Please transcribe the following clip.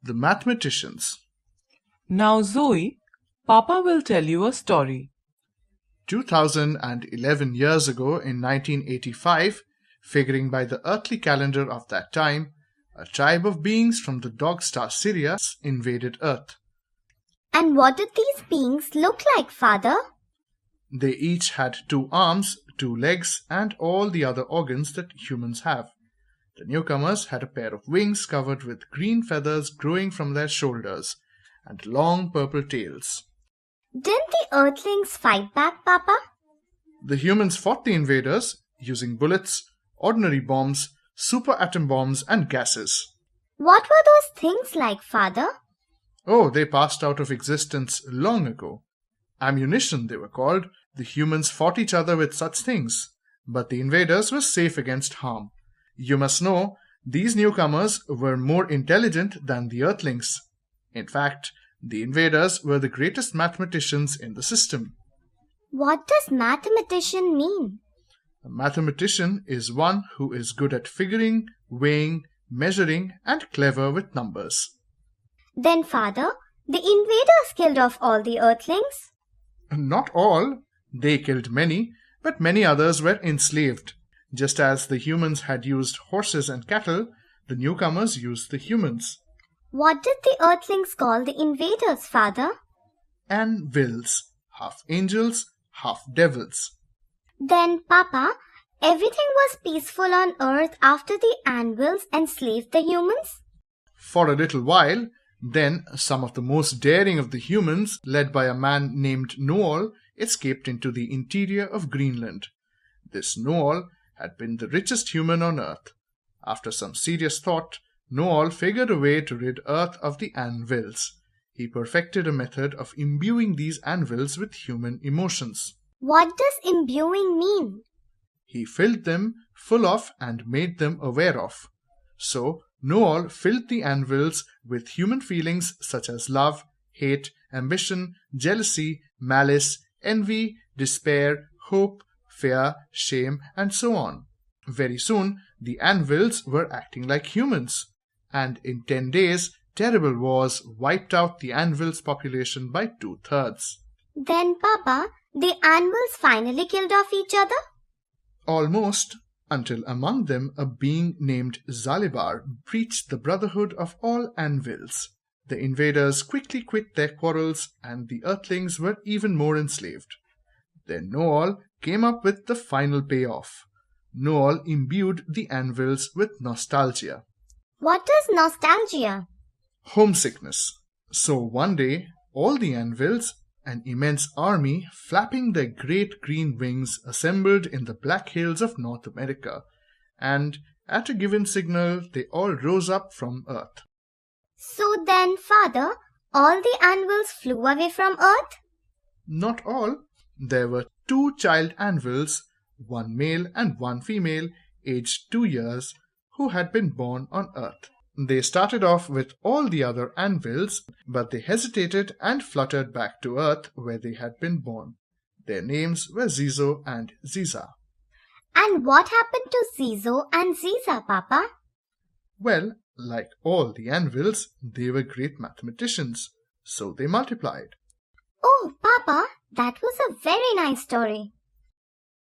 The Mathematicians. Now, Zoe, Papa will tell you a story. 2011 years ago in 1985, figuring by the earthly calendar of that time, a tribe of beings from the dog star Sirius invaded Earth. And what did these beings look like, Father? They each had 2 arms, 2 legs, and all the other organs that humans have. The newcomers had a pair of wings covered with green feathers growing from their shoulders, and long purple tails. Didn't the Earthlings fight back, Papa? The humans fought the invaders using bullets, ordinary bombs, super atom bombs, and gases. What were those things like, Father? Oh, they passed out of existence long ago. Ammunition, they were called. The humans fought each other with such things, but the invaders were safe against harm. You must know, these newcomers were more intelligent than the Earthlings. In fact, the invaders were the greatest mathematicians in the system. What does mathematician mean? A mathematician is one who is good at figuring, weighing, measuring, and clever with numbers. Then, Father, the invaders killed off all the Earthlings? Not all. They killed many, but many others were enslaved. Just as the humans had used horses and cattle, the newcomers used the humans. What did the Earthlings call the invaders, Father? Anvils, half angels, half devils. Then, Papa, everything was peaceful on Earth after the anvils enslaved the humans? For a little while, then some of the most daring of the humans, led by a man named Noel, escaped into the interior of Greenland. This Noel had been the richest human on Earth. After some serious thought, Noel figured a way to rid Earth of the anvils. He perfected a method of imbuing these anvils with human emotions. What does imbuing mean? He filled them full of and made them aware of. So, Noel filled the anvils with human feelings such as love, hate, ambition, jealousy, malice, envy, despair, hope, fear, shame, and so on. Very soon, the anvils were acting like humans. And in 10 days, terrible wars wiped out the anvils' population by 2/3. Then, Papa, the anvils finally killed off each other? Almost, until among them a being named Zalibar preached the brotherhood of all anvils. The invaders quickly quit their quarrels, and the Earthlings were even more enslaved. Then Noel came up with the final payoff. Noel imbued the anvils with nostalgia. What is nostalgia? Homesickness. So one day, all the anvils, an immense army flapping their great green wings, assembled in the Black Hills of North America, and at a given signal they all rose up from Earth. So then, Father, all the anvils flew away from Earth? Not all. There were 2 child anvils, one male and one female, aged 2 years, who had been born on Earth. They started off with all the other anvils, but they hesitated and fluttered back to Earth where they had been born. Their names were Zizo and Ziza. And what happened to Zizo and Ziza, Papa? Well, like all the anvils, they were great mathematicians, so they multiplied. Oh, Papa, that was a very nice story.